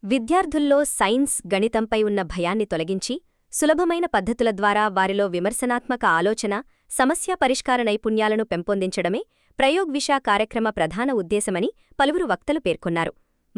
విద్యార్థుల్లో సైన్స్, గణితంపై ఉన్న భయాన్ని తొలగించి, సులభమైన పద్ధతుల ద్వారా వారిలో విమర్శనాత్మక ఆలోచన, సమస్యా పరిష్కార నైపుణ్యాలను పెంపొందించడమే ప్రయోగ్విష కార్యక్రమ ప్రధాన ఉద్దేశమని పలువురు వక్తలు పేర్కొన్నారు.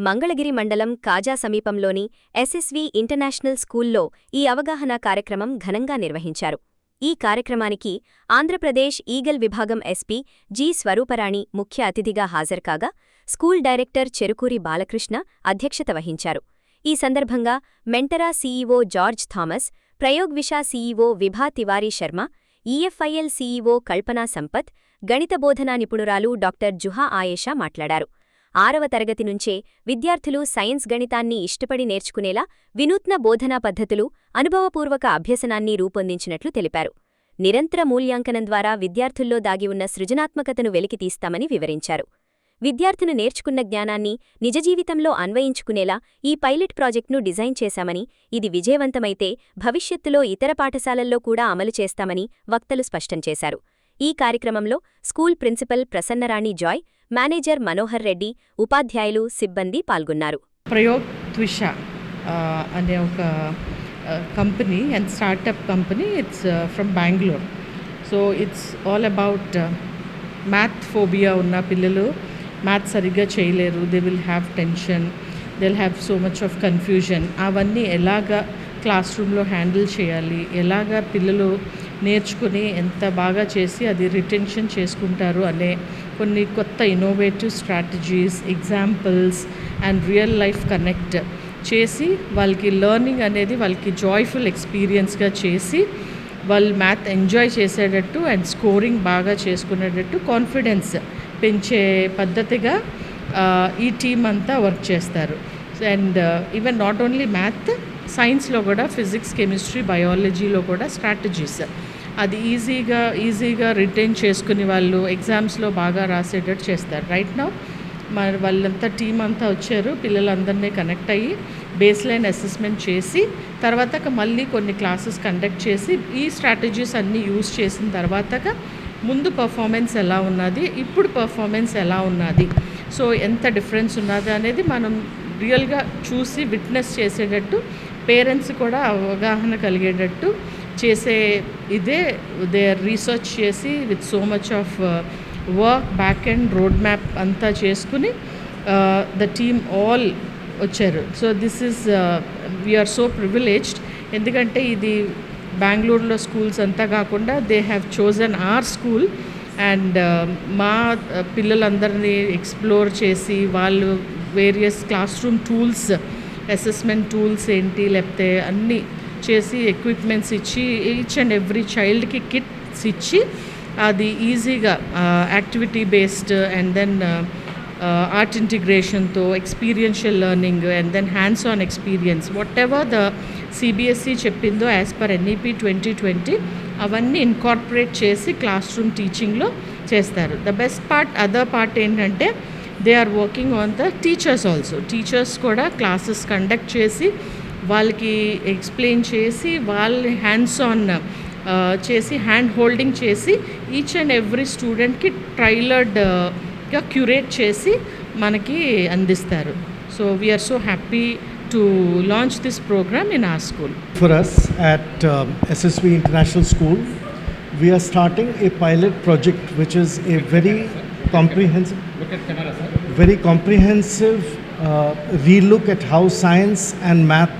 మంగళగిరి మండలం కాజా సమీపంలోని SSV ఇంటర్నేషనల్ స్కూల్లో ఈ అవగాహన కార్యక్రమం ఘనంగా నిర్వహించారు. ఈ కార్యక్రమానికి ఆంధ్రప్రదేశ్ ఈగల్ విభాగం SP జి. స్వరూపరాణి ముఖ్య అతిథిగా హాజరుకాగా, స్కూల్ డైరెక్టర్ చెరుకూరి బాలకృష్ణ అధ్యక్షత వహించారు. ఈ సందర్భంగా Mentora CEO George Thomas, Prayogvisha CEO Vibha Tiwari Sharma, EFIL CEO Kalpana Sampath, గణిత బోధనా నిపుణురాలు డాక్టర్ జుహా ఆయేషా మాట్లాడారు. 6వ తరగతి నుంచే విద్యార్థులు సైన్స్, గణితాన్ని ఇష్టపడి నేర్చుకునేలా వినూత్న బోధనా పద్ధతులు, అనుభవపూర్వక అభ్యసనాన్ని రూపొందించినట్లు తెలిపారు. నిరంతర మూల్యాంకనం ద్వారా విద్యార్థుల్లో దాగి ఉన్న సృజనాత్మకతను వెలికితీస్తామని వివరించారు. విద్యార్థులు నేర్చుకున్న జ్ఞానాన్ని నిజజీవితంలో అన్వయించుకునేలా ఈ పైలట్ ప్రాజెక్టును డిజైన్ చేశామని, ఇది విజయవంతమైతే భవిష్యత్తులో ఇతర పాఠశాలల్లో కూడా అమలు చేస్తామని వక్తలు స్పష్టం చేశారు. ఈ కార్యక్రమంలో school principal Prasannarani Joy, manager Manohar Reddy, ఉపాధ్యాయులు, సిబ్బంది పాల్గొన్నారు. ప్రయోగ్విష అనే ఒక company and startup company. It's from Bengaluru. So it's all about math phobia ఉన్న పిల్లలు మ్యాథ్ సరిగ్గా చేయలేరు. They will have tension, they will have so much of confusion. అవన్నీ ఎలాగా క్లాస్ రూమ్లో హ్యాండిల్ చేయాలి, ఎలాగా పిల్లలు నేర్చుకుని ఎంత బాగా చేసి అది రిటెన్షన్ చేసుకుంటారు అనే కొన్ని కొత్త innovative strategies, examples and real life connect చేసి వాళ్ళకి లెర్నింగ్ అనేది వాళ్ళకి జాయ్ఫుల్ ఎక్స్పీరియన్స్గా చేసి వాళ్ళు మ్యాథ్ ఎంజాయ్ చేసేటట్టు అండ్ స్కోరింగ్ బాగా చేసుకునేటట్టు కాన్ఫిడెన్స్ పెంచే పద్ధతిగా ఈ టీమ్ అంతా వర్క్ చేస్తారు. And even not only math, సైన్స్లో కూడా ఫిజిక్స్, కెమిస్ట్రీ, బయాలజీలో కూడా స్ట్రాటజీస్ అది ఈజీగా రిటైన్ చేసుకుని వాళ్ళు ఎగ్జామ్స్లో బాగా రాసేటట్టు చేస్తారు. రైట్ నౌ మరి వాళ్ళంతా టీం అంతా వచ్చారు. పిల్లలందరినీ కనెక్ట్ అయ్యి బేస్ లైన్ అసెస్మెంట్ చేసి తర్వాత మళ్ళీ కొన్ని క్లాసెస్ కండక్ట్ చేసి ఈ స్ట్రాటజీస్ అన్నీ యూజ్ చేసిన తర్వాత ముందు పర్ఫార్మెన్స్ ఎలా ఉన్నది, ఇప్పుడు పర్ఫార్మెన్స్ ఎలా ఉన్నది, సో ఎంత డిఫరెన్స్ ఉన్నది అనేది మనం రియల్గా చూసి విట్నెస్ చేసేటట్టు, పేరెంట్స్ కూడా అవగాహన కలిగేటట్టు చేసే ఇదే దే రీసెర్చ్ చేసి with so much of work, back and road map అంతా చేసుకుని ద టీమ్ ఆల్ వచ్చారు. So this is we're so privileged. ఎందుకంటే ఇది బెంగళూరులో స్కూల్స్ అంతా కాకుండా they have chosen our school and మా పిల్లలందరినీ ఎక్స్ప్లోర్ చేసి వాళ్ళు various classroom tools, assessment tools ఏంటి లేకపోతే అన్నీ చేసి ఎక్విప్మెంట్స్ ఇచ్చి ఈచ్ అండ్ ఎవ్రీ చైల్డ్కి కిట్స్ ఇచ్చి అది ఈజీగా activity based and then art ఇంటిగ్రేషన్తో experiential learning and then hands on experience whatever the CBSE చెప్పిందో యాజ్ పర్ NEP 2020 అవన్నీ ఇన్కార్పొరేట్ చేసి క్లాస్ రూమ్ టీచింగ్లో చేస్తారు. The best part, other part ఏంటంటే they are working on the teachers also. Teachers కూడా classes conduct చేసి వాళ్ళకి explain చేసి వాళ్ళని హ్యాండ్స్ ఆన్ చేసి హ్యాండ్ హోల్డింగ్ చేసి ఈచ్ అండ్ ఎవ్రీ స్టూడెంట్కి ట్రైలర్డ్గా క్యూరేట్ చేసి మనకి అందిస్తారు. So we are so happy to launch this program in our school. For us at SSV International School, we are starting a pilot project which is a very comprehensive relook at how science and math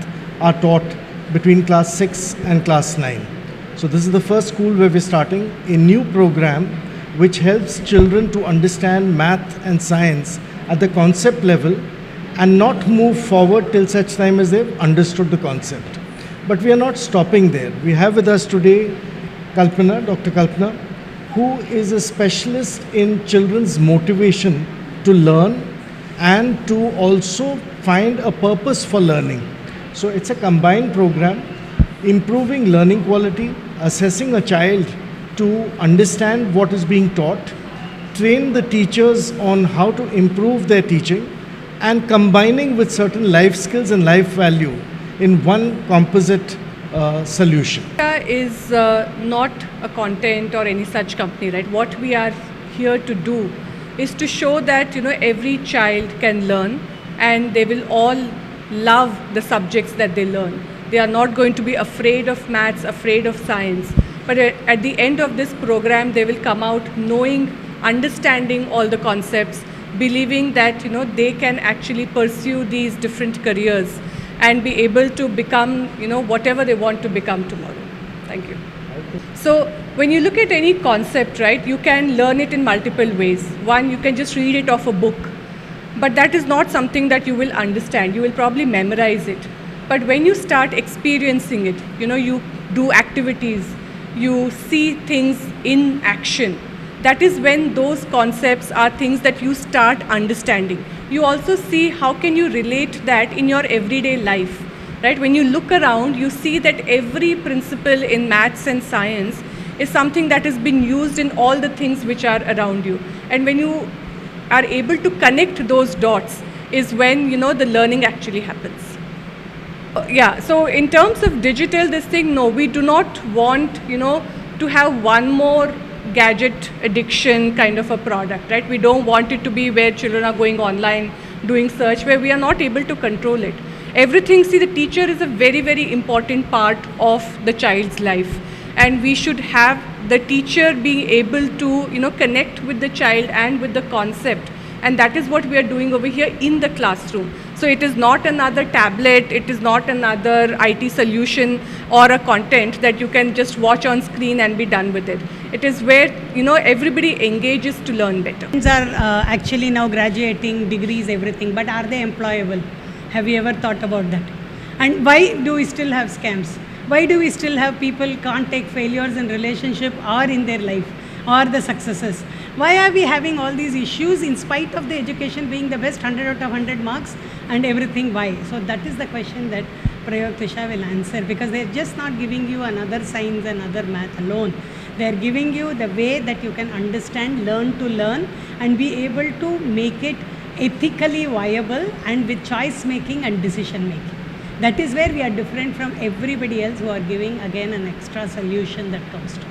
are taught between class 6 and class 9. So this is the first school where we're starting a new program which helps children to understand math and science at the concept level and not move forward till such time as they've understood the concept. But we are not stopping there. We have with us today Kalpana, Dr. Kalpana, who is a specialist in children's motivation to learn and to also find a purpose for learning. So it's a combined program, improving learning quality, assessing a child to understand what is being taught, train the teachers on how to improve their teaching, and combining with certain life skills and life value in one composite solution. Is not a content or any such company, right? What we are here to do is to show that every child can learn and they will all love the subjects that they learn. They are not going to be afraid of maths, afraid of science. But at the end of this program, they will come out knowing, understanding all the concepts, believing that they can actually pursue these different careers and be able to become whatever they want to become tomorrow. Thank you. So when you look at any concept, right, you can learn it in multiple ways. One, you can just read it off a book, but that is not something that you will understand. You will probably memorize it. But when you start experiencing it, you do activities, you see things in action, that is when those concepts are things that you start understanding. You also see how can you relate that in your everyday life, right? When you look around, you see that every principle in maths and science is something that has been used in all the things which are around you. And when you are able to connect those dots is when, the learning actually happens. Yeah, so in terms of digital, this thing, no, we do not want, to have one more gadget addiction kind of a product, right? We don't want it to be where children are going online, doing search, where we are not able to control it. Everything, see, the teacher is a very, very important part of the child's life. And we should have the teacher being able to, connect with the child and with the concept. And that is what we are doing over here in the classroom. So it is not another tablet, it is not another IT solution or a content that you can just watch on screen and be done with it. It is where, everybody engages to learn better. Students are actually now graduating, degrees, everything, but are they employable? Have you ever thought about that? And why do we still have scams? Why do we still have people can't take failures in relationship or in their life or the successes? Why are we having all these issues in spite of the education being the best 100 out of 100 marks and everything? Why? So that is the question that Prayogvisha will answer, because they're just not giving you another science, another math alone. They're giving you the way that you can understand, learn to learn and be able to make it ethically viable and with choice making and decision making. That is where we are different from everybody else who are giving again an extra solution that comes to it.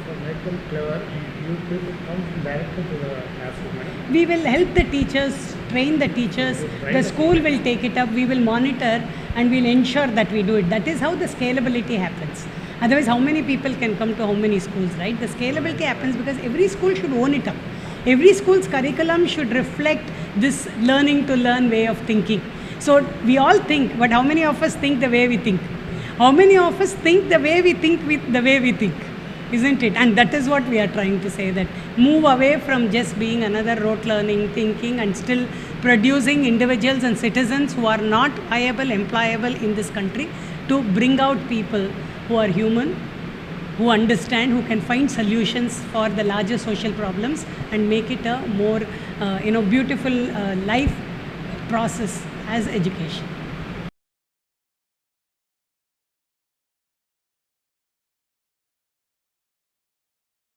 So make them clever, you people come directly to the classroom. We will help the teachers, train the teachers, the school will take it up, we will monitor and we'll ensure that we do it. That is how the scalability happens. Otherwise, how many people can come to how many schools, right? The scalability happens because every school should own it up. Every school's curriculum should reflect this learning to learn way of thinking. So we all think, but how many of us think the way we think? How many of us think the way we think with the way we think? Isn't it? And that is what we are trying to say, that move away from just being another rote learning, thinking and still producing individuals and citizens who are not viable, employable in this country, to bring out people who are human, who understand, who can find solutions for the larger social problems and make it a more beautiful life process as education.